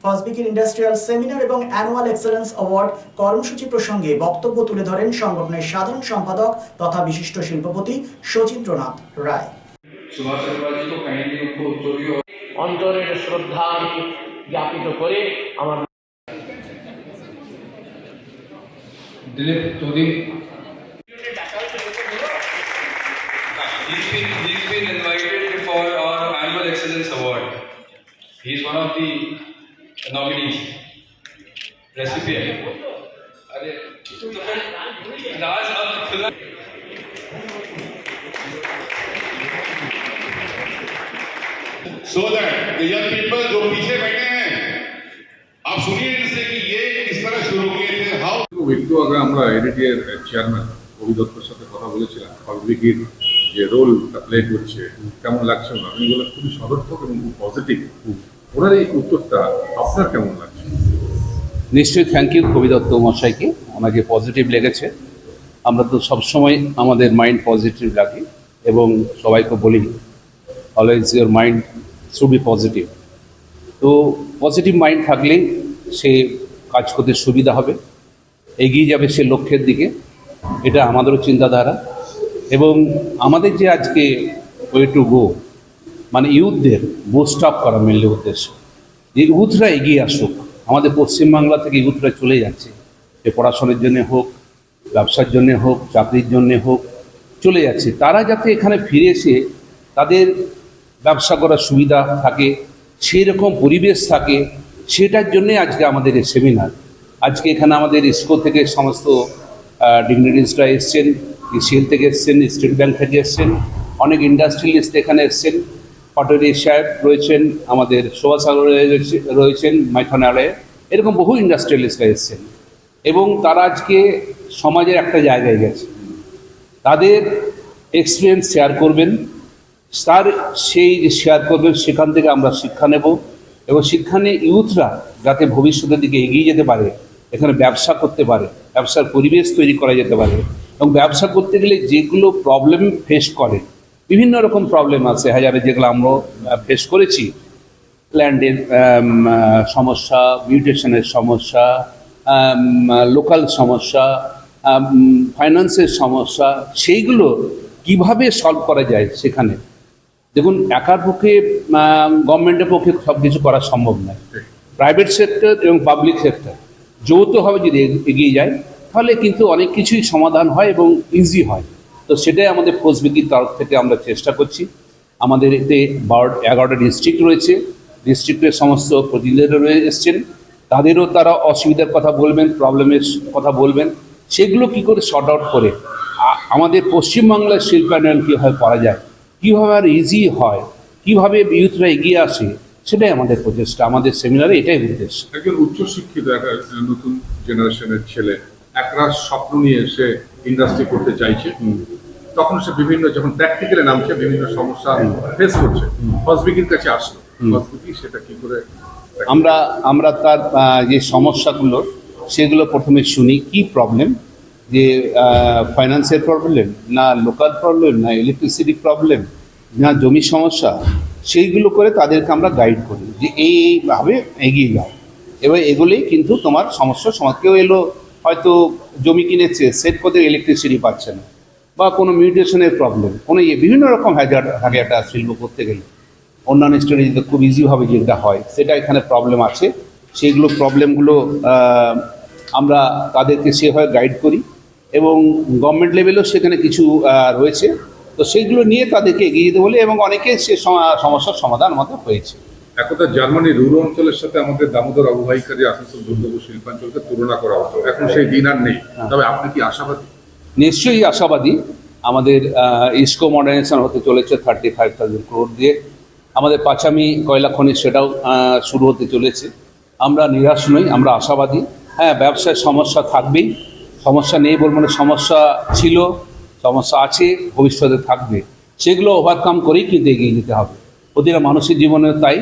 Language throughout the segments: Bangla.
ফসবিকির ইন্ডাস্ট্রিয়াল সেমিনার এবং অ্যানুয়াল এক্সেলেন্স অ্যাওয়ার্ড কর্মসূচি প্রসঙ্গে বক্তব্য তুলে ধরেন সংগঠনের সাধারণ সম্পাদক তথা বিশিষ্ট শিল্পপতি সচিন্দ্রনাথ রায়। অন্তরের শ্রদ্ধা আমি জ্ঞাপিত করে আমার Dilip Chaudhary He's been invited for our Annual Excellence Award. He's one of the nominees. Recipient. So that the young people जो पीछे बैठे हैं, आप सुनिए इनसे कि ये किस तरह शुरू किए थे, how একটু আগে আমরা এডিটির চেয়ারম্যান কবি দত্তর সাথে কথা বলেছিলাম ফসবিকির যে রোলটা প্লে করছে কেমন লাগছে না, উনি বলেন খুবই সদর্থক এবং খুব পজিটিভ। ওনার এই উত্তরটা আপনার কেমন লাগছে? নিশ্চয়ই থ্যাংক ইউ কবি দত্ত মশাইকে, ওনাকে পজিটিভ লেগেছে। আমরা তো সবসময় আমাদের মাইন্ড পজিটিভ রাখি এবং সবাইকে বলি always your mind should be positive. তো পজিটিভ মাইন্ড থাকলেই সে কাজ করতে সুবিধা হবে, এগিয়ে যাবে সে লক্ষ্যের দিকে। এটা আমাদেরও চিন্তাধারা এবং আমাদের যে আজকে ওয়ে টু গো মানে ইউথদের বুস্ট আপ করা মেনলি উদ্দেশ্য, যে ইউথরা এগিয়ে আসুক। আমাদের পশ্চিমবাংলা থেকে ইউথরা চলে যাচ্ছে, সে পড়াশোনার জন্যে হোক, ব্যবসার জন্যে হোক, চাকরির জন্যে হোক, চলে যাচ্ছে। তারা যাতে এখানে ফিরে এসে তাদের ব্যবসা করার সুবিধা থাকে, সেই রকম পরিবেশ থাকে, সেটার জন্যে আজকে আমাদের এই সেমিনার। আজকে এখানে আমাদের ইসকো থেকে সমস্ত ডিগনিটারিজরা এসছেন, ইসিএল থেকে এসছেন, স্টেট ব্যাংক থেকে এসছেন, অনেক ইন্ডাস্ট্রিয়ালিস্ট এখানে এসছেন, পাটোয়ারি সাহেব রয়েছেন, আমাদের সুভাষসাগর রয়েছেন, মাইথনালয়ে, এরকম বহু ইন্ডাস্ট্রিয়ালিস্টরা এসছেন এবং তারা আজকে সমাজের একটা জায়গায় গেছে, তাদের এক্সপিরিয়েন্স শেয়ার করবেন। তার সেই যে শেয়ার করবেন সেখান থেকে আমরা শিক্ষা নেব এবং শিক্ষা নিয়ে ইউথরা যাতে ভবিষ্যতের দিকে এগিয়ে যেতে পারে, এখানে ব্যবসা করতে পারে, ব্যবসার পরিবেশ তৈরি করা যেতে পারে এবং ব্যবসা করতে গেলে যেগুলো প্রবলেম ফেস করে, বিভিন্ন রকম প্রবলেম আছে হাজারে, যেগুলো আমরা ফেস করেছি, ল্যান্ডের সমস্যা, মিউটেশনের সমস্যা, লোকাল সমস্যা, ফাইন্যান্সের সমস্যা, সেইগুলো কিভাবে সলভ করা যায়। সেখানে দেখুন, একার পক্ষে গভর্নমেন্টের পক্ষে সব কিছু করা সম্ভব নয়। প্রাইভেট সেক্টর এবং পাবলিক সেক্টর যৌথভাবে যদি এগিয়ে যায় তাহলে কিন্তু অনেক কিছুই সমাধান হয় এবং ইজি হয়। তো সেটাই আমাদের ফসবিকির তরফ থেকে আমরা চেষ্টা করছি। আমাদের এতে 11টা ডিস্ট্রিক্ট রয়েছে, ডিস্ট্রিক্টের সমস্ত প্রতিনিধিরা এসছেন, তাদেরও তারা অসুবিধার কথা বলবেন, প্রবলেমের কথা বলবেন, সেগুলো কি করে শর্ট আউট করে আমাদের পশ্চিমবাংলার শিল্পায়ন কীভাবে করা যায়, কীভাবে আর ইজি হয়, কীভাবে ইউথরা এগিয়ে আসে, সেটাই আমাদের প্রচেষ্টা। আমাদের সেমিনারে এটাই উদ্দেশ্য। একজন উচ্চশিক্ষিত একটা নতুন জেনারেশনের ছেলে একরাশ স্বপ্ন নিয়ে সে ইন্ডাস্ট্রি করতে চাইছে, তখন সে বিভিন্ন যখন প্র্যাকটিক্যালে নামছে বিভিন্ন সমস্যা ফেস করছে, ফসবিকির কাছে আসলো, ফসবিকি সেটা কি করে আমরা তার যে সমস্যাগুলো সেগুলো প্রথমে শুনি, কি প্রবলেম, যে ফাইন্যান্সের প্রবলেম, না লোকাল প্রবলেম, না ইলেকট্রিসিটি প্রবলেম, না জমি সমস্যা, সেইগুলো করে তাদেরকে আমরা গাইড করি যে এইভাবে এগিয়ে যাও। এবার এগুলোই কিন্তু তোমার সমস্যার সমাধান। কেউ এলো হয়তো জমি কিনেছে, সেট করতে ইলেকট্রিসিটি পাচ্ছে না, বা কোনো মিউটেশনের প্রবলেম, কোনো বিভিন্ন রকম হ্যাজার্ড থাকে একটা শিল্প করতে গেলে। অন্যান্য স্টেটে খুব ইজিভাবে যেটা হয়, সেটা এখানে প্রবলেম আছে। সেইগুলো প্রবলেমগুলো আমরা তাদেরকে সেভাবে গাইড করি এবং গভর্নমেন্ট লেভেলেও সেখানে কিছু রয়েছে, তো সেইগুলো নিয়ে তাদেরকে এগিয়ে যেতে বলে এবং অনেকে সে সমস্যার সমাধান আমাদের হয়েছে। একদা জার্মানির রুর অঞ্চলের সাথে আমাদের দামোদর অববাহিকারী আসানসোল দুর্গাপুর শিল্পাঞ্চলকে তুলনা করা হতো, এখন সেই দিন আর নেই। তবে আপনি কি আশাবাদী? নিশ্চয়ই আশাবাদী। আমাদের ইসকো মডার্নাইজেশন হতে চলেছে 35,000 crore দিয়ে। আমাদের পাঁচামি কয়লা খনি সেটাও শুরু হতে চলেছে। আমরা নিরাশ নই, আমরা আশাবাদী। হ্যাঁ, ব্যবসায় সমস্যা থাকবেই, সমস্যা নেই বলবো না, সমস্যা ছিল, সমস্যা আছে, ভবিষ্যতে থাকবে। সেগুলো ওভারকাম করেই কিন্তু এগিয়ে যেতে হবে। প্রতিটা মানুষের জীবনে তাই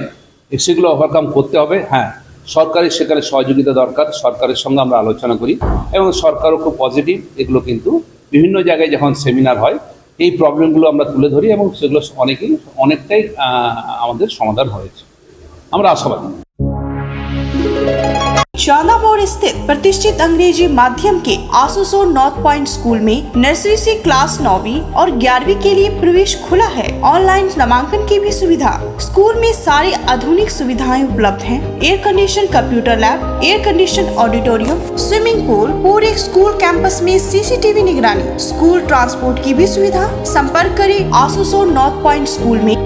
সেগুলো ওভারকাম করতে হবে। হ্যাঁ, সরকারের সেখানে সহযোগিতা দরকার, সরকারের সঙ্গে আমরা আলোচনা করি এবং সরকারও খুব পজিটিভ। এগুলো কিন্তু বিভিন্ন জায়গায় যখন সেমিনার হয় এই প্রবলেমগুলো আমরা তুলে ধরি এবং সেগুলো অনেকটাই আমাদের সমাধান হয়েছে। আমরা আশাবাদী। शाला मोड़ स्थित प्रतिष्ठित अंग्रेजी माध्यम के आसोसो नॉर्थ पॉइंट स्कूल में नर्सरी से क्लास 9वीं और 11वीं के लिए प्रवेश खुला है। ऑनलाइन नामांकन की भी सुविधा। स्कूल में सारी आधुनिक सुविधाएं उपलब्ध हैं। Air condition computer lab, air condition auditorium, swimming pool, पूरे स्कूल कैंपस में सीसीटीवी निगरानी, स्कूल ट्रांसपोर्ट की भी सुविधा। संपर्क करें आसोसो नॉर्थ पॉइंट स्कूल में।